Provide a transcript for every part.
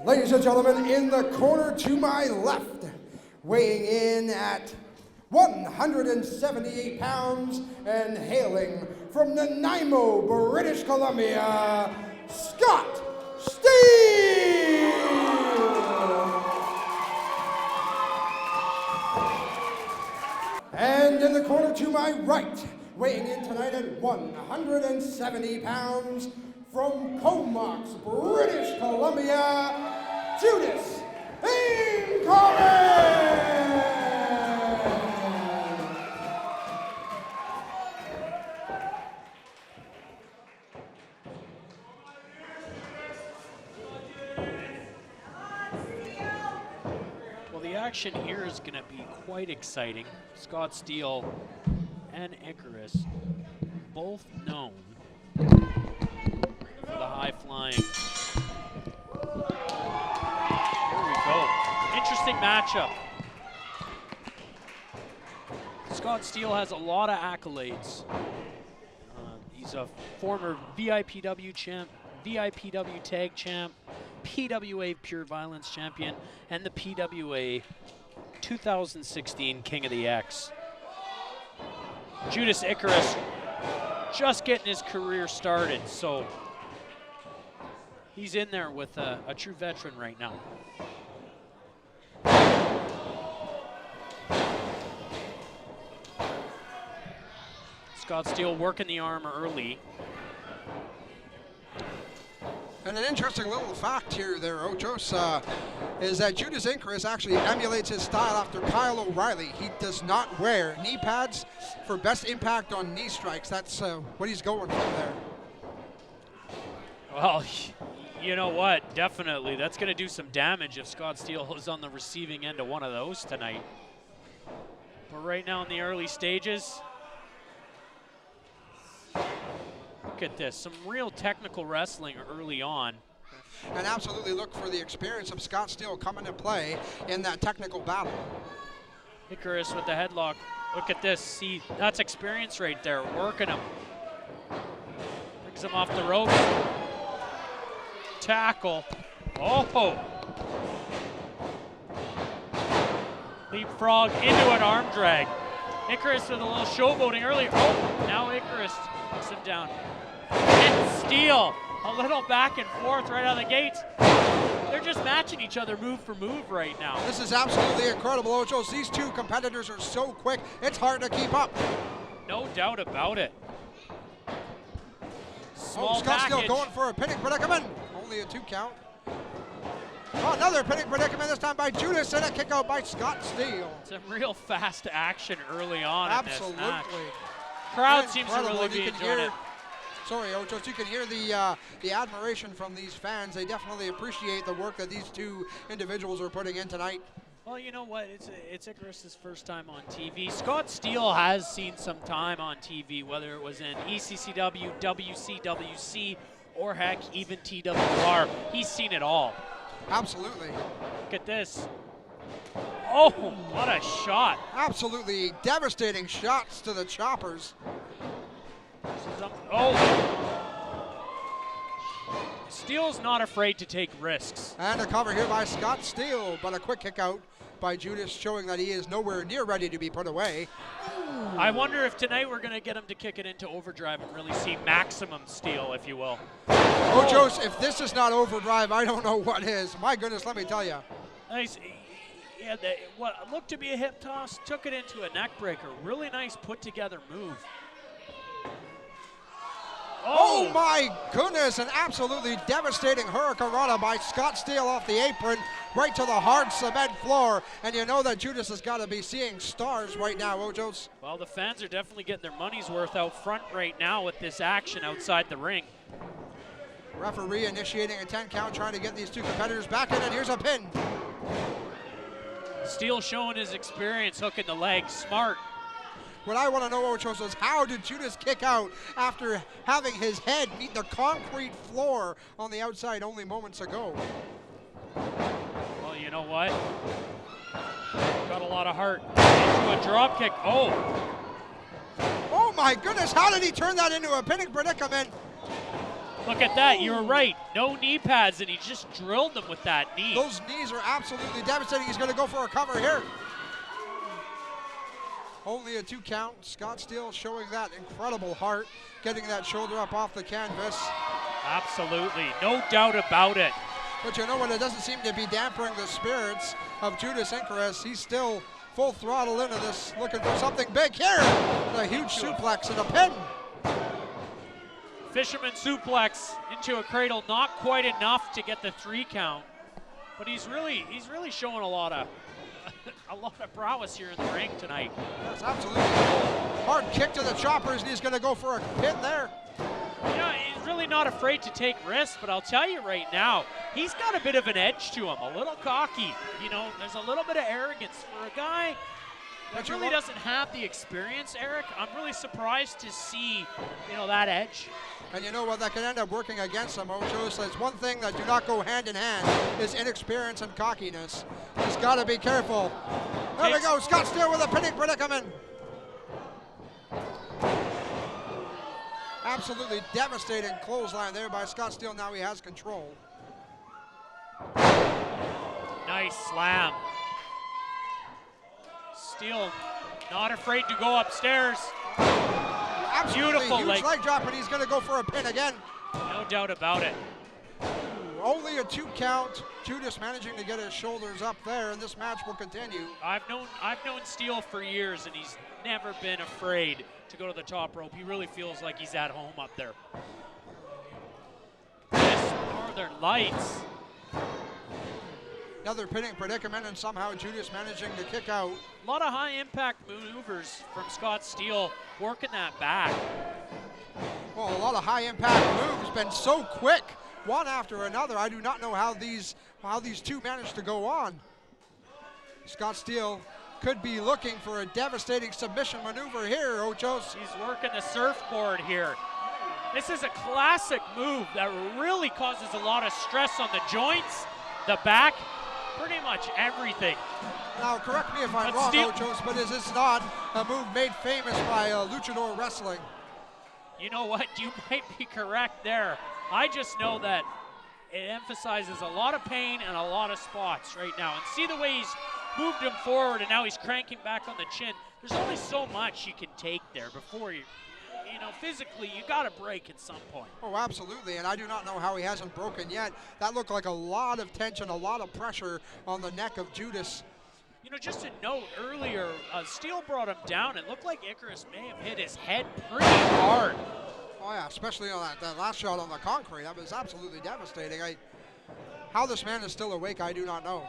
Ladies and gentlemen, in the corner to my left, weighing in at 178 pounds and hailing from Nanaimo, British Columbia, Scott Steele! And in the corner to my right, weighing in tonight at 170 pounds, from Comox, British Columbia, Judas Icarus! Well, the action here is going to be quite exciting. Scott Steele and Icarus, both known for the high-flying. Here we go. Interesting matchup. Scott Steele has a lot of accolades. He's a former VIPW champ, VIPW tag champ, PWA Pure Violence champion, and the PWA 2016 King of the X. Judas Icarus just getting his career started, so he's in there with a true veteran right now. Scott Steele working the arm early. And an interesting little fact here there, Ochos, is that Judas Icarus actually emulates his style after Kyle O'Reilly. He does not wear knee pads for best impact on knee strikes. That's what he's going for there. Well, you know what? Definitely. That's going to do some damage if Scott Steele is on the receiving end of one of those tonight. But right now in the early stages, look at this. Some real technical wrestling early on. And absolutely look for the experience of Scott Steele coming to play in that technical battle. Icarus with the headlock. Look at this. See, that's experience right there. Working him. Brings him off the ropes. Tackle. Oh! Leapfrog into an arm drag. Icarus with a little showboating earlier. Oh, now Icarus takes him down. And Steele, a little back and forth right out of the gates. They're just matching each other move for move right now. This is absolutely incredible, Ochos. These two competitors are so quick, it's hard to keep up. No doubt about it. Small Scott package. Steele going for a pinning predicament. Only a 2 count. Oh, another pinning predicament, this time by Judas, and a kick out by Scott Steele. Some real fast action early on in this match. Absolutely. Crowd seems to really be enjoying it. Sorry, Ochos, you can hear the admiration from these fans. They definitely appreciate the work that these two individuals are putting in tonight. Well, you know what? It's Icarus' first time on TV. Scott Steele has seen some time on TV, whether it was in ECCW, WCWC, or heck, even TWR. He's seen it all. Absolutely. Look at this. Oh, what a shot. Absolutely devastating shots to the choppers. Oh! Steele's not afraid to take risks. And a cover here by Scott Steele, but a quick kick out by Judas, showing that he is nowhere near ready to be put away. I wonder if tonight we're going to get him to kick it into overdrive and really see maximum Steele, if you will. Ochos, if this is not overdrive, I don't know what is. My goodness, let me tell you. Nice. Yeah, what looked to be a hip toss, took it into a neck breaker. Really nice put together move. Oh my goodness, an absolutely devastating hurricanrana by Scott Steele off the apron, right to the hard cement floor. And you know that Judas has got to be seeing stars right now, Ochos. Well, the fans are definitely getting their money's worth out front right now with this action outside the ring. Referee initiating a 10 count, trying to get these two competitors back in, and here's a pin. Steele showing his experience, hooking the leg, smart. What I want to know, Ochos, is how did Judas kick out after having his head meet the concrete floor on the outside only moments ago? Well, you know what? Got a lot of heart. Into a drop kick. Oh! Oh my goodness, how did he turn that into a pinning predicament? Look at that, you were right. No knee pads, and he just drilled them with that knee. Those knees are absolutely devastating. He's going to go for a cover here. Only a 2 count. Scott Steele showing that incredible heart, getting that shoulder up off the canvas. Absolutely, no doubt about it. But you know what, it doesn't seem to be dampering the spirits of Judas Icarus. He's still full throttle into this, looking for something big here. A huge suplex and a pin. Fisherman suplex into a cradle, not quite enough to get the 3 count. But he's really showing a lot of prowess here in the ring tonight. That's absolutely hard kick to the choppers, and he's going to go for a pin there. Yeah, he's really not afraid to take risks, but I'll tell you right now, he's got a bit of an edge to him, a little cocky. You know, there's a little bit of arrogance for a guy that really doesn't have the experience, Eric. I'm really surprised to see, you know, that edge. And you know what, that could end up working against him, Ocho. So it's one thing that do not go hand in hand is inexperience and cockiness. He's got to be careful. There we go, Scott Steele with a pinning predicament. Absolutely devastating clothesline there by Scott Steele. Now he has control. Nice slam. Steele not afraid to go upstairs. Absolutely Beautiful huge leg drop, and he's going to go for a pin again. No doubt about it. Only a 2 count. Judas managing to get his shoulders up there, and this match will continue. I've known Steele for years, and he's never been afraid to go to the top rope. He really feels like he's at home up there. This Northern Lights. Another pinning predicament, and somehow Judas managing to kick out. A lot of high impact maneuvers from Scott Steele, working that back. Well, a lot of high impact moves, been so quick, one after another. I do not know how these two managed to go on. Scott Steele could be looking for a devastating submission maneuver here, Ochos. He's working the surfboard here. This is a classic move that really causes a lot of stress on the joints, the back, pretty much everything. Now, correct me if I'm wrong, Ochos, but is this not a move made famous by luchador wrestling? You know what? You might be correct there. I just know that it emphasizes a lot of pain and a lot of spots right now. And see the way he's moved him forward, and now he's cranking back on the chin. There's only so much you can take there before you know, physically, you got to break at some point. Oh, absolutely, and I do not know how he hasn't broken yet. That looked like a lot of tension, a lot of pressure on the neck of Judas. You know, just a note, earlier, Steele brought him down. It looked like Icarus may have hit his head pretty hard. Oh, yeah, especially on that last shot on the concrete. That was absolutely devastating. How this man is still awake, I do not know.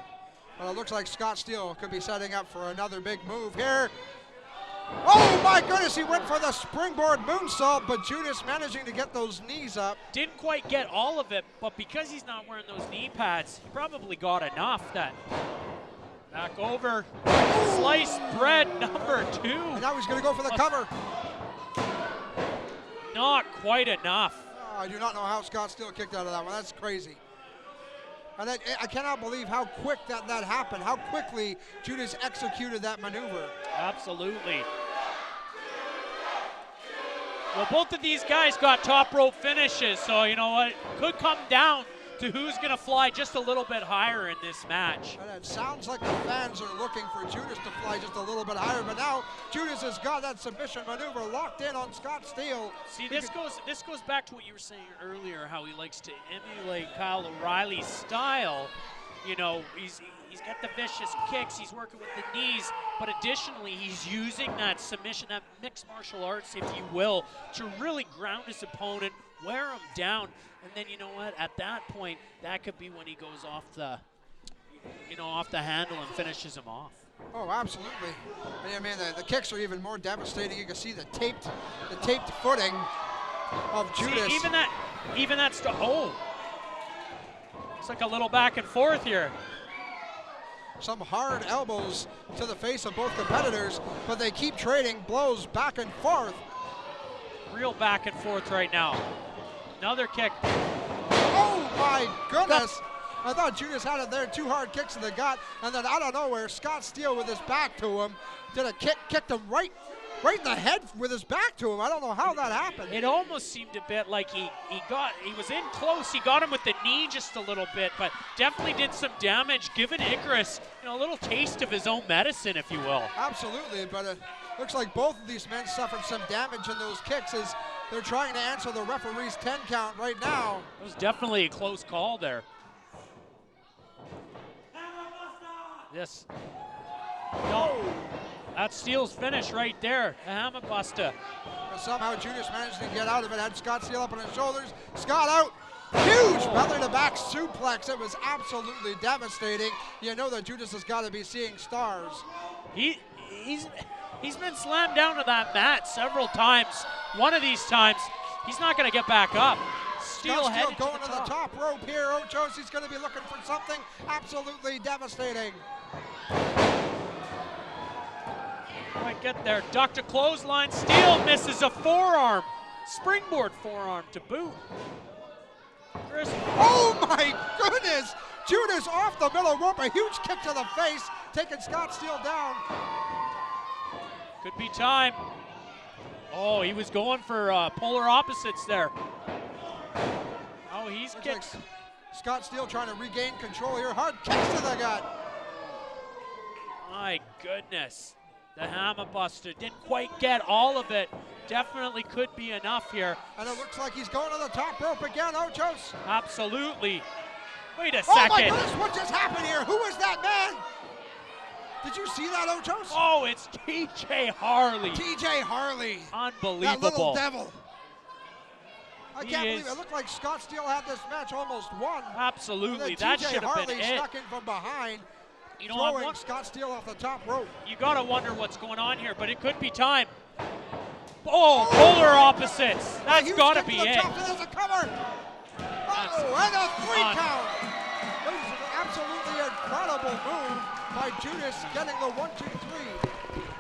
But it looks like Scott Steele could be setting up for another big move here. Oh my goodness, he went for the springboard moonsault, but Judas managing to get those knees up. Didn't quite get all of it, but because he's not wearing those knee pads, he probably got enough. That back over, sliced bread number 2. And now he's going to go for the cover. Not quite enough. Oh, I do not know how Scott Steele kicked out of that one. That's crazy. And I cannot believe how quick that happened, how quickly Judas executed that maneuver. Absolutely. Well, both of these guys got top rope finishes, so you know what? Could come down to who's going to fly just a little bit higher in this match. And it sounds like the fans are looking for Judas to fly just a little bit higher, but now Judas has got that submission maneuver locked in on Scott Steele. See, this goes back to what you were saying earlier, how he likes to emulate Kyle O'Reilly's style. You know, he's got the vicious kicks, he's working with the knees, but additionally he's using that submission, that mixed martial arts, if you will, to really ground his opponent, wear him down, and then you know what? At that point, that could be when he goes off the, off the handle and finishes him off. Oh, absolutely. I mean, the kicks are even more devastating. You can see the taped footing of Judas. See, even that stuff. Oh, it's like a little back and forth here. Some hard elbows to the face of both competitors, but they keep trading blows back and forth. Real back and forth right now. Another kick. Oh my goodness. I thought Judas had it there, 2 hard kicks in the gut, and then out of nowhere, Scott Steele with his back to him, did a kicked him right right in the head with his back to him. I don't know how that happened. It almost seemed a bit like he was in close. He got him with the knee just a little bit, but definitely did some damage, giving Icarus a little taste of his own medicine, if you will. Absolutely, but it looks like both of these men suffered some damage in those kicks as they're trying to answer the referee's 10 count right now. It was definitely a close call there. Yes. No. That's Steele's finish right there. A hammer buster. But somehow Judas managed to get out of it. Had Scott Steele up on his shoulders. Scott out. Huge belly to back suplex. It was absolutely devastating. You know that Judas has got to be seeing stars. He's been slammed down to that mat several times. One of these times, he's not going to get back up. Steele going to the top rope here. Ochos, he's going to be looking for something absolutely devastating. Might get there. Dr. Clothesline. Steele misses a forearm. Springboard forearm to boot. Chris. Oh my goodness! Judas off the middle rope. A huge kick to the face, taking Scott Steele down. Could be time. Oh, he was going for polar opposites there. Oh, he's kicked. Like Scott Steele trying to regain control here. Hard kicks to the gut. My goodness. The hammer buster didn't quite get all of it. Definitely could be enough here. And it looks like he's going to the top rope again, Ochos. Absolutely. Wait a Oh second. my goodness, what just happened here? Who is that man? Did you see that, Ochos? Oh, it's TJ Harley. TJ Harley. Unbelievable. That little devil. I He can't believe is- it. Looked like Scott Steele had this match almost won. Absolutely. And then That TJ should have Harley been it. snuck in from behind, You know, I'm throwing look- Scott Steele off the top rope. you got to wonder what's going on here, but it could be time. Oh, polar opposites. That's Huge got to kick be to the it. top, and there's a cover. Oh, and a 3 count. This is an absolutely incredible move by Judas, getting the 1, 2, 3.